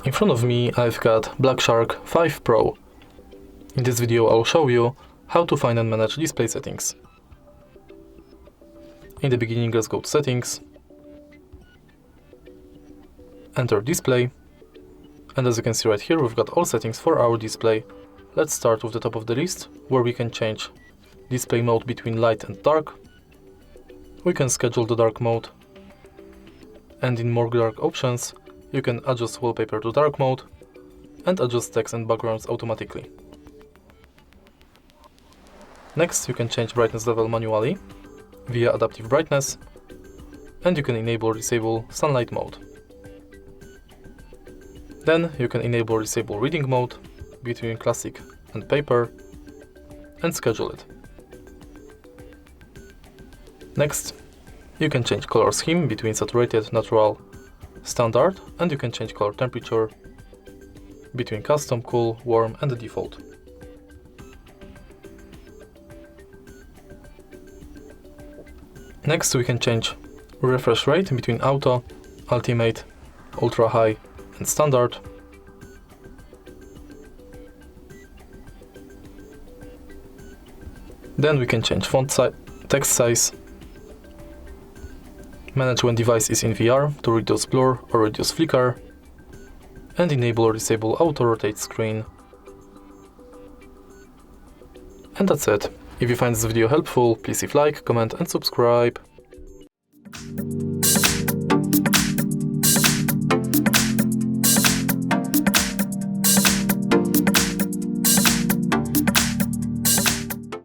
In front of me I've got Black Shark 5 Pro. In this video I'll show you how to find and manage display settings. In the beginning, let's go to Settings, enter Display, and as you can see right here, we've got all settings for our display. Let's start with the top of the list, where we can change display mode between light and dark. We can schedule the dark mode, and in more dark options, you can adjust wallpaper to dark mode and adjust text and backgrounds automatically. Next, you can change brightness level manually via adaptive brightness, and you can enable or disable sunlight mode. Then you can enable or disable reading mode between classic and paper and schedule it. Next, you can change color scheme between saturated, natural, standard, and you can change color temperature between custom, cool, warm and the default. Next, we can change refresh rate between auto, ultimate, ultra high and standard. Then we can change font size, text size, manage when device is in VR to reduce blur or reduce flicker, and enable or disable auto rotate screen. And that's it. If you find this video helpful, please leave like, comment and subscribe.